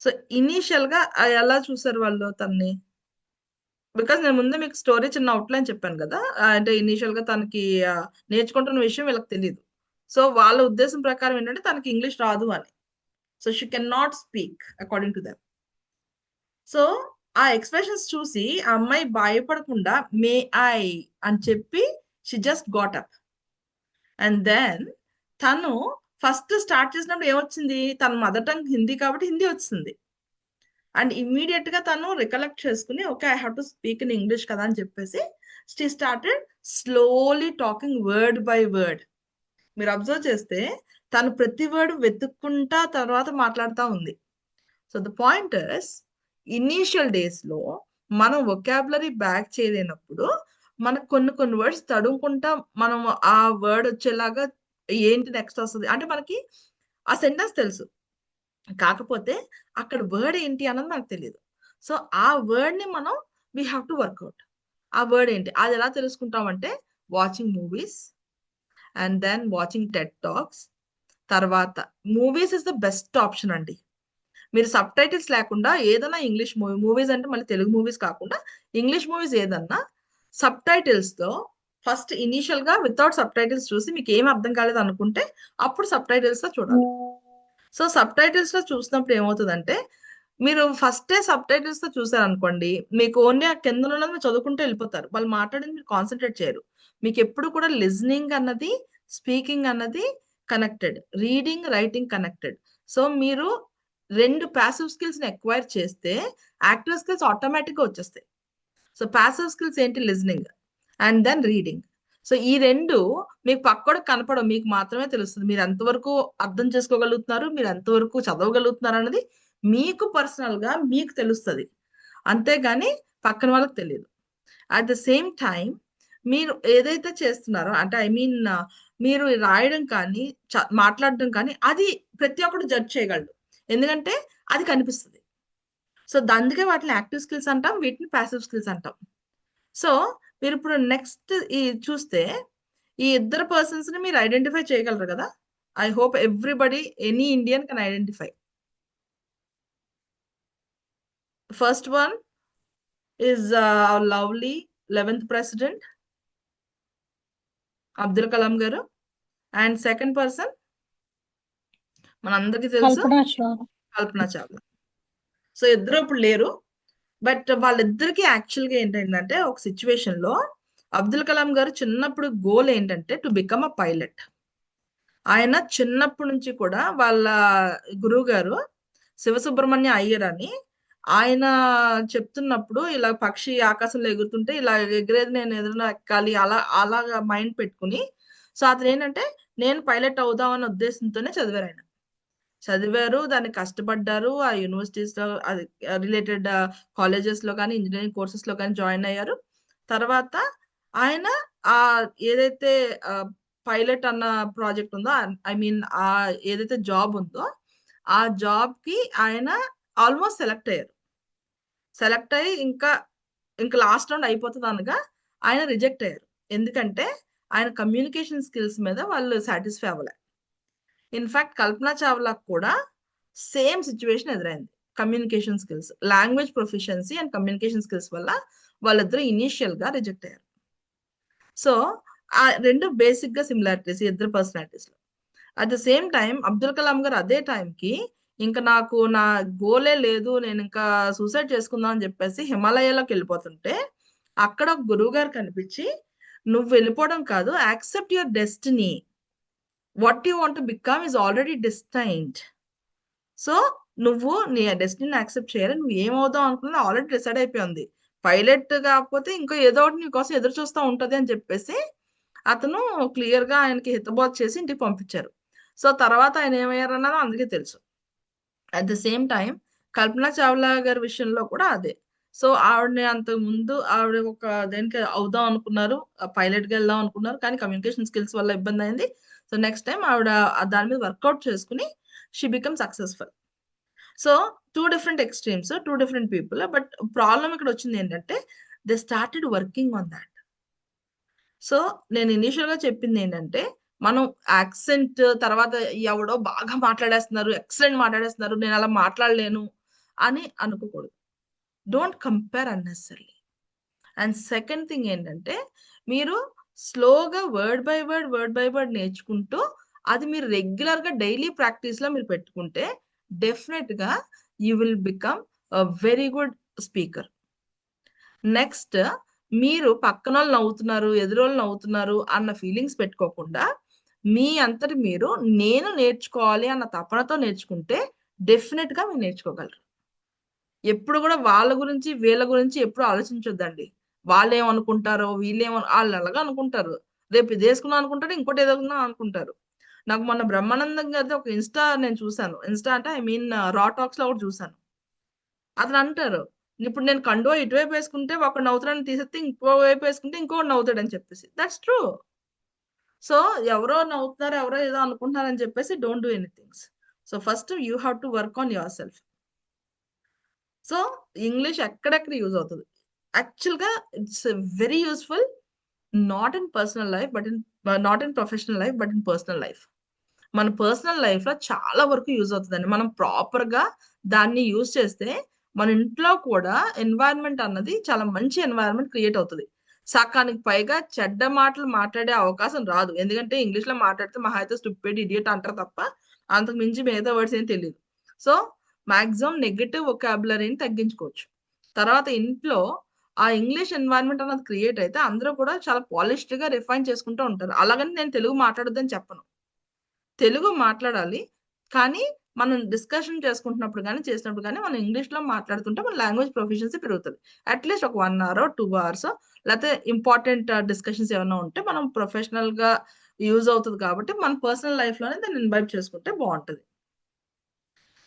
సో ఇనీషియల్ గా ఎలా చూసారు వాళ్ళు తన్ని? బికాస్ నేను ముందే మీకు స్టోరీ చిన్న అవుట్లైన్ చెప్పాను కదా, అంటే ఇనీషియల్ గా తనకి నేర్చుకుంటున్న విషయం వీళ్ళకి తెలియదు. సో వాళ్ళ ఉద్దేశం ప్రకారం ఏంటంటే తనకి ఇంగ్లీష్ రాదు అని. So she can not speak according to them. So ఆ ఎక్స్ప్రెషన్స్ చూసి ఆ అమ్మాయి భయపడకుండా మే ఐ అని చెప్పి she just got up. And then తను ఫస్ట్ స్టార్ట్ చేసినప్పుడు ఏమొచ్చింది, తన మదర్ టంగ్ హిందీ కాబట్టి హిందీ వచ్చింది. అండ్ ఇమ్మీడియట్ గా తను రికలెక్ట్ చేసుకుని okay I have to speak in English కదా అని చెప్పేసి she started slowly talking word by word. మీరు అబ్జర్వ్ చేస్తే తను ప్రతి వర్డ్ వెతుక్కుంటా తర్వాత మాట్లాడుతూ ఉంది. So the point is, initial days లో మనం వొకాబులరీ బ్యాక్ చేయలేనప్పుడు మనకు కొన్ని వర్డ్స్ తడుముకుంటా మనం ఆ వర్డ్ వచ్చేలాగా ఏంటి నెక్స్ట్ వస్తుంది అంటే మనకి ఆ సెంటెన్స్ తెలుసు, కాకపోతే అక్కడ వర్డ్ ఏంటి అన్నది మనకు తెలియదు. సో ఆ వర్డ్ ని మనం వీ హ్యావ్ టు వర్క్అవుట్. ఆ వర్డ్ ఏంటి అది ఎలా తెలుసుకుంటామంటే watching movies and then watching TED talks. తర్వాత movies is the best option అండి. మీరు సబ్ టైటిల్స్ లేకుండా ఏదైనా ఇంగ్లీష్ మూవీస్ అంటే మళ్ళీ తెలుగు మూవీస్ కాకుండా ఇంగ్లీష్ మూవీస్ ఏదన్నా సబ్ టైటిల్స్ తో ఫస్ట్ ఇనీషియల్ గా వితౌట్ సబ్ టైటిల్స్ చూసి మీకు ఏం అర్థం కాలేదు అనుకుంటే అప్పుడు సబ్ టైటిల్స్ తో చూడాలి. సో సబ్ టైటిల్స్ లో చూసినప్పుడు ఏమవుతుందంటే మీరు ఫస్టే సబ్ టైటిల్స్ తో చూసారనుకోండి, మీకు ఓన్లీ ఆ కింద ఉన్నది మీరు చదువుకుంటూ వెళ్ళిపోతారు. వాళ్ళు మాట్లాడింది మీరు కాన్సన్ట్రేట్ చేయరు. మీకు ఎప్పుడు కూడా లిజనింగ్ అన్నది స్పీకింగ్ అన్నది connected, reading writing connected. So మీరు 2 ప్యాసివ్ స్కిల్స్ ని ఎక్వైర్ చేస్తే యాక్టివ్ స్కిల్స్ ఆటోమేటిక్ గా వచ్చేస్తాయి. సో ప్యాసివ్ స్కిల్స్ ఏంటి, listening and then reading. So ఈ 2 మీకు పక్కోడు కనపడవు, మీకు మాత్రమే తెలుస్తుంది. మీరు ఎంతవరకు అర్థం చేసుకోగలుగుతున్నారు, మీరు ఎంతవరకు చదవగలుగుతున్నారు అన్నది మీకు పర్సనల్ గా మీకు తెలుస్తుంది, అంతేగాని పక్కన వాళ్ళకి తెలియదు. అట్ ద సేమ్ టైం మీరు ఏదైతే చేస్తున్నారో అంటే ఐ మీన్ మీరు రాయడం కానీ మాట్లాడడం కానీ అది ప్రతి ఒక్కరు జడ్జ్ చేయగలడు, ఎందుకంటే అది కనిపిస్తుంది. సో అందుకే వాటిని యాక్టివ్ స్కిల్స్ అంటాం, వీటిని ప్యాసివ్ స్కిల్స్ అంటాం. సో మీరు ఇప్పుడు నెక్స్ట్ ఈ చూస్తే ఈ ఇద్దరు పర్సన్స్ ని మీరు ఐడెంటిఫై చేయగలరు కదా. I hope everybody any Indian can identify. First one is lovely 11th president Abdul Kalam గారు. అండ్ సెకండ్ పర్సన్ మనందరికీ తెలుసు కల్పన చావ్లా. కల్పన చావ్లా. సో ఇద్దరు ఇప్పుడు లేరు, బట్ వాళ్ళిద్దరికి యాక్చువల్ గా ఏంటంటే ఒక సిచ్యువేషన్ లో అబ్దుల్ కలాం గారు చిన్నప్పుడు గోల్ ఏంటంటే టు బికమ్ అ పైలట్. ఆయన చిన్నప్పటి నుంచి కూడా వాళ్ళ గురువు గారు శివసుబ్రహ్మణ్య అయ్యర్ అని ఆయన చెప్తున్నప్పుడు ఇలా పక్షి ఆకాశంలో ఎగురుతుంటే ఇలా ఎగిరేది నేను ఎదురున ఎక్కాలి అలా అలాగా మైండ్ పెట్టుకుని, సో అతను ఏంటంటే నేను పైలట్ అవుదామనే ఉద్దేశంతోనే చదివారు. ఆయన చదివారు, దాన్ని కష్టపడ్డారు, ఆ యూనివర్సిటీస్ లో అది రిలేటెడ్ కాలేజెస్ లో కానీ ఇంజనీరింగ్ కోర్సెస్ లో కానీ జాయిన్ అయ్యారు. తర్వాత ఆయన ఆ ఏదైతే పైలట్ అన్న ప్రాజెక్ట్ ఉందో ఐ మీన్ ఆ ఏదైతే జాబ్ ఉందో ఆ జాబ్ కి ఆయన ఆల్మోస్ట్ సెలెక్ట్ అయ్యారు. సెలెక్ట్ అయ్యి ఇంకా లాస్ట్ రౌండ్ అయిపోతుంది అనగా ఆయన రిజెక్ట్ అయ్యారు, ఎందుకంటే ఆయన కమ్యూనికేషన్ స్కిల్స్ మీద వాళ్ళు సాటిస్ఫై అవ్వలే. ఇన్ఫాక్ట్ కల్పన చావ్లా కూడా సేమ్ సిచ్యువేషన్ ఎదురైంది. Communication skills, language proficiency and communication skills వల్ల వాళ్ళిద్దరూ ఇనీషియల్ గా రిజెక్ట్ అయ్యారు. సో ఆ 2 బేసిక్ గా సిమిలారిటీస్ ఇద్దరు పర్సనాలిటీస్ లో. At the same time Abdul Kalam గారు అదే టైంకి ఇంకా నాకు నా గోలే లేదు, నేను ఇంకా సూసైడ్ చేసుకుందాం అని చెప్పేసి హిమాలయాలోకి వెళ్ళిపోతుంటే అక్కడ ఒక గురువు గారు కనిపించి నువ్వు వెళ్ళిపోవడం కాదు, accept your destiny, what you want to become is already destined. So నువ్వు నీ డెస్టినీ యాక్సెప్ట్ చేయాలి, నువ్వు ఏమవుదాం అనుకున్నా ఆల్రెడీ డిసైడ్ అయిపోయింది. పైలట్ కాకపోతే ఇంకో ఏదో ఒకటి నీ కోసం ఎదురు చూస్తూ ఉంటది అని చెప్పేసి అతను క్లియర్ గా ఆయనకి హితబోధ చేసి ఇంటికి పంపించారు. సో తర్వాత ఆయన ఏమయ్యారన్నది అందరికీ తెలుసు. అట్ ద సేమ్ టైం కల్పన చావ్లా గారి విషయంలో కూడా అదే. సో ఆవిడని అంతకు ముందు ఆవిడ ఒక దేనికి అవుదాం అనుకున్నారు, పైలట్ గా వెళ్దాం అనుకున్నారు, కానీ కమ్యూనికేషన్ స్కిల్స్ వల్ల ఇబ్బంది అయింది. సో నెక్స్ట్ టైం ఆవిడ దాని మీద వర్కౌట్ చేసుకుని she become successful. So 2 different extremes, 2 different people. But problem ఇక్కడ వచ్చింది ఏంటంటే they started working on that. So నేను ఇనీషియల్ గా చెప్పింది ఏంటంటే మనం యాక్సెంట్ తర్వాత ఎవడో బాగా మాట్లాడేస్తున్నారు, ఎక్సలెంట్ మాట్లాడేస్తున్నారు, నేను అలా మాట్లాడలేను అని అనుకోకూడదు. Don't compare unnecessary. And second thing ఏంటంటే మీరు స్లోగా వర్డ్ బై వర్డ్ నేర్చుకుంటూ అది మీరు రెగ్యులర్గా డైలీ ప్రాక్టీస్లో మీరు పెట్టుకుంటే డెఫినెట్గా you will become very good speaker. Next మీరు పక్కన వాళ్ళు నవ్వుతున్నారు, ఎదురోళ్ళు నవ్వుతున్నారు అన్న ఫీలింగ్స్ పెట్టుకోకుండా మీ అంతటి మీరు నేను నేర్చుకోవాలి అన్న తపనతో నేర్చుకుంటే డెఫినెట్గా మీరు నేర్చుకోగలరు. ఎప్పుడు కూడా వాళ్ళ గురించి వీళ్ళ గురించి ఎప్పుడు ఆలోచించొద్దండి. వాళ్ళేమనుకుంటారో వాళ్ళు అలాగా అనుకుంటారు. రేపు ఇది వేసుకున్నాం అనుకుంటారు, ఇంకోటి ఏదోకున్నాం అనుకుంటారు. నాకు మొన్న బ్రహ్మానందం గారిది ఒక ఇన్స్టా నేను చూసాను. ఇన్స్టా అంటే ఐ మీన్ రా టాక్స్ లో ఒకటి చూసాను. అతను అంటారు, ఇప్పుడు నేను కండువా ఇటువైపు వేసుకుంటే ఒకడు నవ్వుతాడని తీసేస్తే ఇంకో వైపు వేసుకుంటే ఇంకోటి నవ్వుతాడని చెప్పేసి. That's true. సో ఎవరో నవ్వుతున్నారు, ఎవరో ఏదో అనుకుంటున్నారని చెప్పేసి don't do anythings. So first you have to work on your self. So English ఎక్కడెక్కడ యూజ్ అవుతుంది. యాక్చువల్గా it's very useful not in personal life but not in professional life but in personal life. మన personal life లో చాలా వరకు use అవుతుందండి. మనం proper గా దాన్ని యూజ్ చేస్తే మన ఇంట్లో కూడా ఎన్వైరన్మెంట్ అన్నది చాలా మంచి ఎన్వైరన్మెంట్ క్రియేట్ అవుతుంది. సకానికి పైగా చెడ్డ మాటలు మాట్లాడే అవకాశం రాదు. ఎందుకంటే ఇంగ్లీష్ లో మాట్లాడితే మహా అయితే స్టూపిడ్, ఇడియట్ అంటారు తప్ప అంతకు మించి మిగతా వర్డ్స్ ఏం తెలియదు. సో మాక్సిమం నెగటివ్ వొకాబులరీని తగ్గించుకోవచ్చు. తర్వాత ఇంట్లో ఆ ఇంగ్లీష్ ఎన్వైరన్మెంట్ అన్నది క్రియేట్ అయితే అందరూ కూడా చాలా పాలిష్డ్ గా రిఫైన్ చేసుకుంటూ ఉంటారు. అలాగని నేను తెలుగు మాట్లాడొద్దని చెప్పను. తెలుగు మాట్లాడాలి. కానీ మనం డిస్కషన్ చేసుకుంటున్నప్పుడు గానీ, చేసినప్పుడు గానీ మనం ఇంగ్లీష్‌లో మాట్లాడుతుంటే మన లాంగ్వేజ్ ప్రొఫిషియన్సీ పెరుగుతది. అట్‌లీస్ట్ ఒక 1 అవరో, 2 అవర్సో లేతే ఇంపార్టెంట్ డిస్కషన్స్ ఏమన్నా ఉంటే మనం ప్రొఫెషనల్‌గా యూజ్ అవుతది కాబట్టి మన పర్సనల్ లైఫ్‌లోనే దాన్ని ఇన్వైట్ చేసుకుంటే బావుంటది.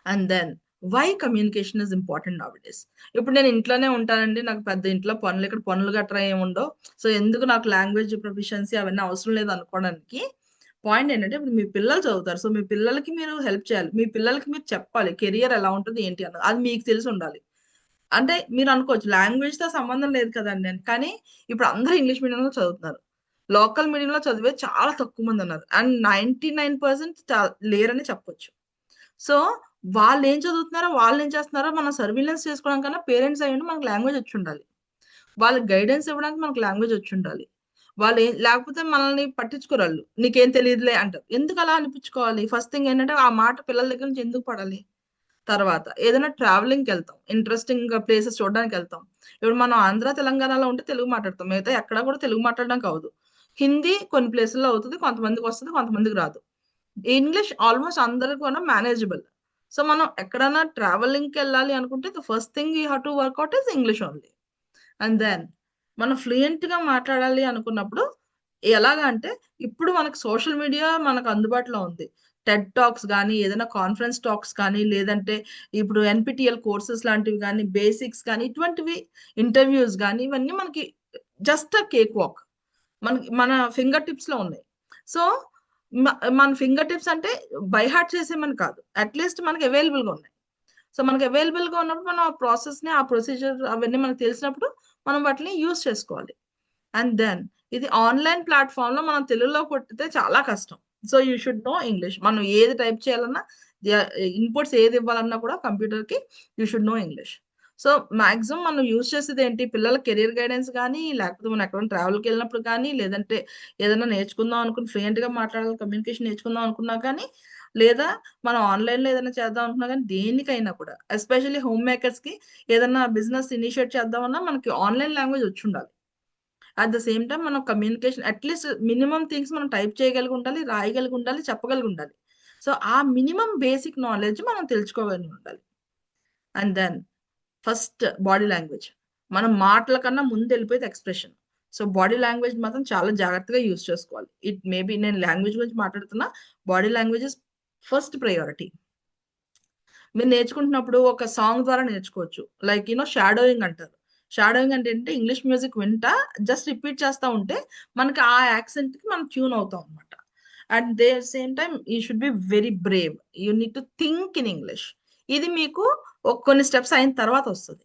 And then why communication is important nowadays. ఇప్పుడు నేను ఇంట్లోనే ఉంటానండి. నాకు పెద్ద ఇంట్లో ఇక్కడ పనులు గట్రా ఏముండవు. సో ఎందుకు నాకు లాంగ్వేజ్ ప్రొఫిషియన్సీ అవన్నీ అవసరం లేదు అనుకోవడానికి పాయింట్ ఏంటంటే, ఇప్పుడు మీ పిల్లలు చదువుతారు. సో మీ పిల్లలకి మీరు హెల్ప్ చేయాలి. మీ పిల్లలకి మీరు చెప్పాలి. కెరియర్ ఎలా ఉంటది, ఏంటి అన్నది. అది మీకు తెలిసి ఉండాలి. అంటే మీరు అనుకోవచ్చు లాంగ్వేజ్‌తో సంబంధం లేదు కదండీ అని. కానీ ఇప్పుడు అందరూ ఇంగ్లీష్ మీడియంలో చదువుతున్నారు. లోకల్ మీడియంలో చదివే చాలా తక్కువ మంది ఉన్నారు. అండ్ 99% లేరని చెప్పొచ్చు. సో వాళ్ళేం చదువుతున్నారో, వాళ్ళేం చేస్తున్నారో మనం సర్విలెన్స్ చేసుకోవడం కన్నా పేరెంట్స్ అయ్యుండి మనకు లాంగ్వేజ్ వచ్చుండాలి. వాళ్ళకి గైడెన్స్ ఇవ్వడానికి మనకు లాంగ్వేజ్ వచ్చుండాలి. లేకపోతే మనల్ని పట్టించుకోరాళ్ళు. నీకేం తెలీదులే అంటారు. ఎందుకు అలా అనిపించుకోవాలి? ఫస్ట్ థింగ్ ఏంటంటే ఆ మాట పిల్లల దగ్గర నుంచి ఎందుకు పడాలి? తర్వాత ఏదైనా ట్రావెలింగ్‌కెళ్తాం. Interesting places చూడడానికెళ్తాం. ఇప్పుడు మనం ఆంధ్ర, తెలంగాణలో ఉంటే తెలుగు మాట్లాడతాం. మిగతా ఎక్కడ కూడా తెలుగు మాట్లాడడానికి అవ్వదు. హిందీ కొన్ని ప్లేసుల్లో అవుతది. కొంతమందికొస్తది, కొంతమందికి రాదు. ఇంగ్లీష్ ఆల్‌మోస్ట్ అందరికి కూడా మేనేజబుల్. సో మనం ఎక్కడైనా ట్రావెలింగ్‌కెళ్ళాలి అనుకుంటే the first thing you have to work out is English only. And then మనం ఫ్లూయెంట్‌గా మాట్లాడాలి అనుకున్నప్పుడు ఎలాగా అంటే ఇప్పుడు మనకు సోషల్ మీడియా మనకు అందుబాటులో ఉంది. టెడ్ టాక్స్ గానీ, ఏదైనా కాన్ఫరెన్స్ టాక్స్ కానీ, లేదంటే ఇప్పుడు ఎన్‌పిటిఎల్ కోర్సెస్ లాంటివి గానీ, బేసిక్స్ కానీ, ఇటువంటివి ఇంటర్‌వ్యూస్ గానీ, ఇవన్నీ మనకి జస్ట్ ఎ కేక్ వాక్. మన ఫింగర్ టిప్స్‌లో ఉన్నాయి. సో, మ మన ఫింగర్ టిప్స్ అంటే బై హార్ట్ చేసేమని కాదు. అట్‌లీస్ట్ మనకి అవైలబుల్‌గా ఉన్నాయి. సో, మనకి అవైలబుల్‌గా ఉన్నప్పుడు మనం ఆ ప్రాసెస్‌ని, ఆ ప్రొసీజర్ అవన్నీ మనకు తెలిసినప్పుడు మనం వాటిని యూజ్ చేసుకోవాలి. అండ్ దెన్ ఇది ఆన్‌లైన్ ప్లాట్‌ఫార్మ్‌లో మనం తెలుగులో కొట్టితే చాలా కష్టం. So, you should know English. మనం ఏది టైప్ చేయాలన్నా, ఇన్‌పుట్స్ ఏది ఇవ్వాలన్నా కూడా కంప్యూటర్‌కి you should know English. So, maximum మనం యూజ్ చేసేదేంటి పిల్లల కెరియర్ గైడెన్స్ గానీ, లేకపోతే మనం ఎక్కడైనా ట్రావెల్‌కెళ్ళినప్పుడు కానీ, లేదంటే ఏదైనా నేర్చుకుందాం అనుకుని ఫ్లూయెంట్‌గా మాట్లాడాలి, కమ్యూనికేషన్ నేర్చుకుందాం అనుకున్నా కానీ, లేదా మనం ఆన్‌లైన్‌లో ఏదైనా చేద్దాం అనుకున్నా గానీ, దేనికైనా కూడా ఎస్పెషల్లీ హోమ్ మేకర్స్‌కి ఏదన్నా బిజినెస్ ఇనిషియేట్ చేద్దామన్నా మనకి ఆన్‌లైన్ లాంగ్వేజ్ వచ్చుండాలి. అట్ ద సేమ్ టైమ్ మనం కమ్యూనికేషన్ అట్‌లీస్ట్ మినిమమ్ థింగ్స్ మనం టైప్ చేయగలిగి ఉండాలి, రాయగలిగి ఉండాలి, చెప్పగలిగి ఉండాలి. సో, ఆ మినిమమ్ బేసిక్ నాలెడ్జ్ మనం తెలుసుకోగలిగి ఉండాలి. And then first body language. మనం మాటల కన్నా ముందెళ్ళిపోయేది ఎక్స్‌ప్రెషన్. సో, బాడీ లాంగ్వేజ్ మాత్రం చాలా జాగ్రత్తగా యూజ్ చేసుకోవాలి. ఇట్ మేబీ నేను లాంగ్వేజ్ గురించి మాట్లాడుతున్నా. Body language is first priority. మీరు నేర్చుకుంటున్నప్పుడు ఒక సాంగ్ ద్వారా నేర్చుకోవచ్చు. లైక్ షాడోయింగ్ అంటారు. షాడోయింగ్ అంటే ఏంటంటే ఇంగ్లీష్ మ్యూజిక్ వింటా జస్ట్ రిపీట్ చేస్తా ఉంటే మనకి ఆ యాక్సెంట్‌కి మనం ట్యూన్ అవుతాం అన్నమాట. At the same time you should be very Brave. You need to think in English. ఇది మీకు కొన్ని స్టెప్స్ అయిన తర్వాత వస్తది.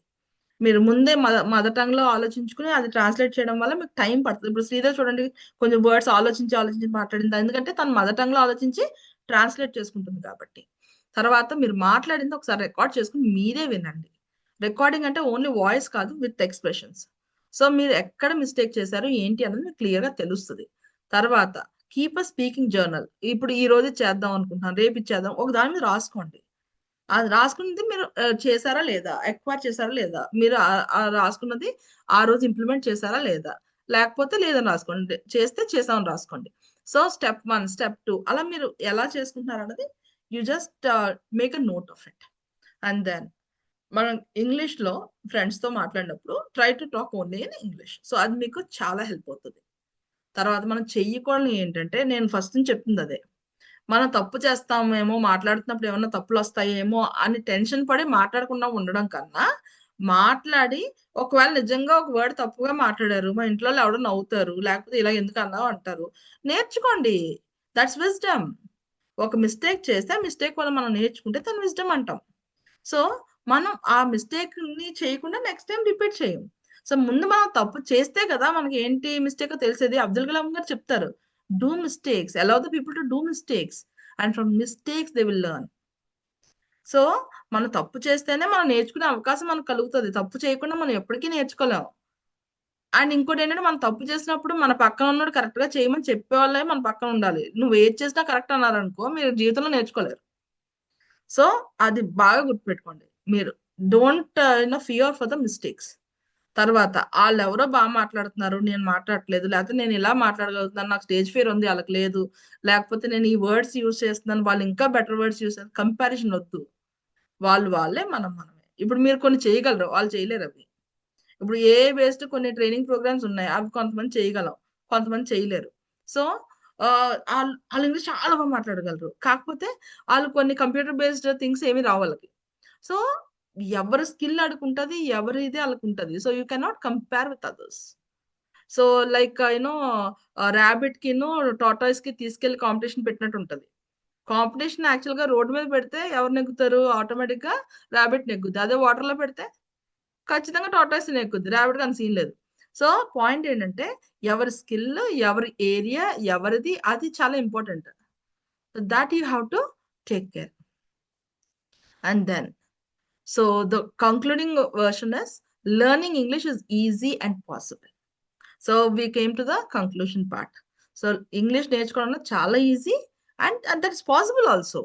మీరు ముందే మదర్ టంగ్‌లో ఆలోచించుకొని అది ట్రాన్స్‌లేట్ చేయడం వల్ల మీకు టైం పడతది. ఇప్పుడు శ్రీదేవి చూడండి కొంచెం వర్డ్స్ ఆలోచించి మాట్లాడింది. ఎందుకంటే తను మదర్ టంగ్‌లో ఆలోచించి ట్రాన్స్‌లేట్ చేసుకుంటుంది కాబట్టి. తర్వాత మీరు మాట్లాడింది ఒకసారి రికార్డ్ చేసుకొని మీరే వినండి. రికార్డింగ్ అంటే ఓన్లీ వాయిస్ కాదు విత్ ఎక్స్‌ప్రెషన్స్. సో మీరు ఎక్కడ మిస్టేక్ చేశారు ఏంటి అనేది మీకు క్లియర్ గా తెలుస్తుంది. తర్వాత కీప్ అ స్పీకింగ్ జర్నల్. ఇప్పుడు ఈ రోజు చేద్దాం అనుకుంటున్నాను, రేపు ఇచ్చేద్దాం, ఒక దాని మీద రాసుకోండి. అది రాసుకున్నది మీరు చేశారా లేదా, ఎక్వైర్ చేశారా లేదా, మీరు రాసుకున్నది ఆ రోజు ఇంప్లిమెంట్ చేశారా లేదా, లేకపోతే లేదని రాసుకోండి, చేస్తే చేసామని రాసుకోండి. సో స్టెప్ 1, స్టెప్ 2 అలా మీరు ఎలా చేసుకుంటున్నారు అన్నది you just make a note of it. And then మనం ఇంగ్లీష్ లో ఫ్రెండ్స్ తో మాట్లాడినప్పుడు try to talk only in English. So అది మీకు చాలా హెల్ప్ అవుతుంది. తర్వాత మనం చెయ్యకూడదు ఏంటంటే, నేను ఫస్ట్ నుంచి చెప్తుంది అదే, మనం తప్పు చేస్తామేమో, మాట్లాడుతున్నప్పుడు ఏమన్నా తప్పులు వస్తాయేమో అని టెన్షన్ పడి మాట్లాడకుండా ఉండడం కన్నా, మాట్లాడి ఒకవేళ నిజంగా ఒక వర్డ్ తప్పుగా మాట్లాడారు, మా ఇంట్లో వాళ్ళు ఎవడో నవ్వుతారు, లేకపోతే ఇలా ఎందుకు అన్నావు అంటారు, నేర్చుకోండి. That's wisdom. ఒక మిస్టేక్ చేస్తే ఆ మిస్టేక్ వల్ల మనం నేర్చుకుంటే దాన్ని విజ్డమ్ అంటాం. సో మనం ఆ మిస్టేక్ ని చేయకుండా నెక్స్ట్ టైం రిపీట్ చేయం. సో ముందు మనం తప్పు చేస్తే కదా మనకి ఏంటి మిస్టేక్ తెలిసేది. అబ్దుల్ కలాం గారు చెప్తారు, do mistakes, allow the people to do mistakes and from mistakes they will learn. So మనం తప్పు చేస్తేనే మనం నేర్చుకునే అవకాశం మనకు కలుగుతుంది. తప్పు చేయకుండా మనం ఎప్పటికీ నేర్చుకోలేము. అండ్ ఇంకోటి ఏంటంటే, మనం తప్పు చేసినప్పుడు మన పక్కన ఉన్నోడు కరెక్ట్ గా చేయమని చెప్పే వాళ్ళే మన పక్కన ఉండాలి. నువ్వు ఏది చేసినా కరెక్ట్ అన్నారనుకో, మీరు జీవితంలో నేర్చుకోలేరు. సో అది బాగా గుర్తుపెట్టుకోండి. మీరు don't fear for the mistakes. తర్వాత ఆళ్ళెవరో మాట్లాడుతున్నారు, నేను మాట్లాడట్లేదు, లేకపోతే నేను ఇలా మాట్లాడగలుగుతున్నాను, నాకు స్టేజ్ ఫియర్ ఉంది, ఆళ్ళకి లేదు, లేకపోతే నేను ఈ వర్డ్స్ యూజ్ చేస్తున్నాను, వాళ్ళు ఇంకా బెటర్ వర్డ్స్ యూజ్ చేస్తారు, కంపారిజన్ వద్దు. వాళ్ళు వాళ్ళే, మనం మనమే. ఇప్పుడు మీరు కొన్ని చేయగలరు, వాళ్ళు చేయలేరు అవి. ఇప్పుడు బేస్డ్ కొన్ని ట్రైనింగ్ ప్రోగ్రామ్స్ ఉన్నాయి, అవి కొంతమంది చేయగలం, కొంతమంది చేయలేరు. సో వాళ్ళు ఇంగ్లీష్ చాలా బాగా మాట్లాడగలరు, కాకపోతే వాళ్ళు కొన్ని కంప్యూటర్ బేస్డ్ థింగ్స్ ఏమి రావు వాళ్ళకి. సో ఎవరి స్కిల్ అడుగుంటది, ఎవరి ఇది వాళ్ళకుంటది. So you cannot compare with others. So like rabbit కిను టాటాయిస్ కి తీసుకెళ్లి కాంపిటీషన్ పెట్టినట్టు ఉంటది. కాంపిటీషన్ యాక్చువల్ గా రోడ్డు మీద పెడితే ఎవరు నెగ్గుతారు, ఆటోమేటిక్ గా ర్యాబిట్ నెగ్గుద్ది. అదే వాటర్ లో పెడితే ఖచ్చితంగా టాటాయిస్ నెగ్గుద్ది, ర్యాబిట్ కి అంత సీన్ లేదు. సో పాయింట్ ఏంటంటే, ఎవరి స్కిల్, ఎవరి ఏరియా, ఎవరిది, అది చాలా important. That you have to take care. And then so the concluding version is, learning English is easy and possible. So we came to the conclusion part. So English నేర్చుకోవడం చాలా easy and that's possible also.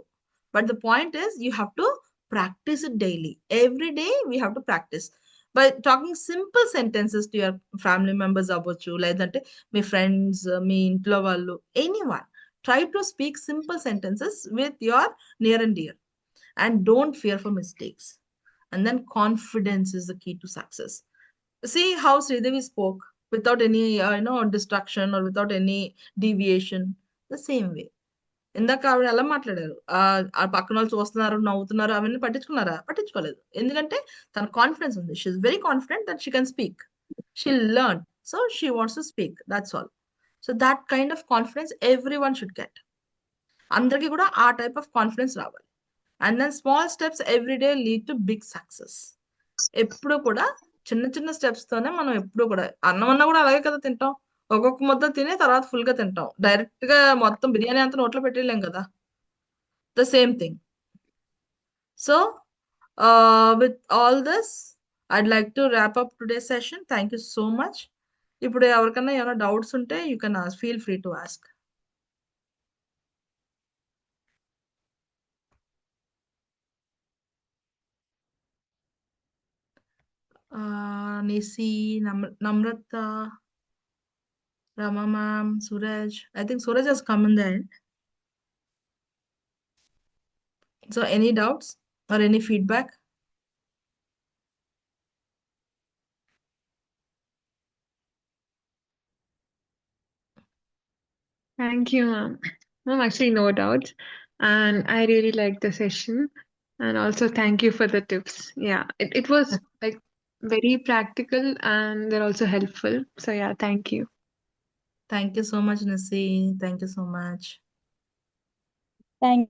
But the point is, you have to practice it daily. Every day we have to practice by talking simple sentences to your family members అవ్వచ్చు, లేదంటే మీ friends, మీ ఇంట్లో వాళ్ళు, anyone. Try to speak simple sentences with your near and dear, and don't fear for mistakes. And then confidence is the key to success. See how Sridevi spoke without any distraction or without any deviation. The same way. ఇందాక ఆవిడ ఎలా మాట్లాడారు, ఆ పక్కన వాళ్ళు చూస్తున్నారు, నవ్వుతున్నారు, అవన్నీ పట్టించుకున్నారా? పట్టించుకోలేదు. ఎందుకంటే తన కాన్ఫిడెన్స్ ఉంది. She is very confident that she can speak, she learn, so she wants to speak, that's all. So that kind of confidence every one should get. అందరికీ కూడా ఆ టైప్ ఆఫ్ కాన్ఫిడెన్స్ రావాలి. And then small steps every day lead to big success. ఎప్పుడు కూడా చిన్న చిన్న steps తోనే మనం ఎప్పుడు కూడా, అన్నం అన్నా కూడా అలాగే కదా తింటాం. ఒక్కొక్క ముద్ద తిని తర్వాత ఫుల్ గా తింటాం. డైరెక్ట్ గా మొత్తం బిర్యానీ అంతా నోట్లో పెట్టలేం కదా. The same thing. So with all this I'd like to wrap up today session. Thank you so much. ఇప్పుడు ఎవరికైనా ఏమైనా డౌట్స్ ఉంటే you can feel free to ask. Nisi, Namrata, Rama ma'am, Suraj. I think Suraj has come in the end. So any doubts or any feedback? Thank you, ma'am. Ma'am, actually, no doubts. And I really liked the session. And also, thank you for the tips. Yeah, it was like very practical and they're also helpful. So, yeah, thank you. Thank you so much, Nisi. Thank you so much. Thank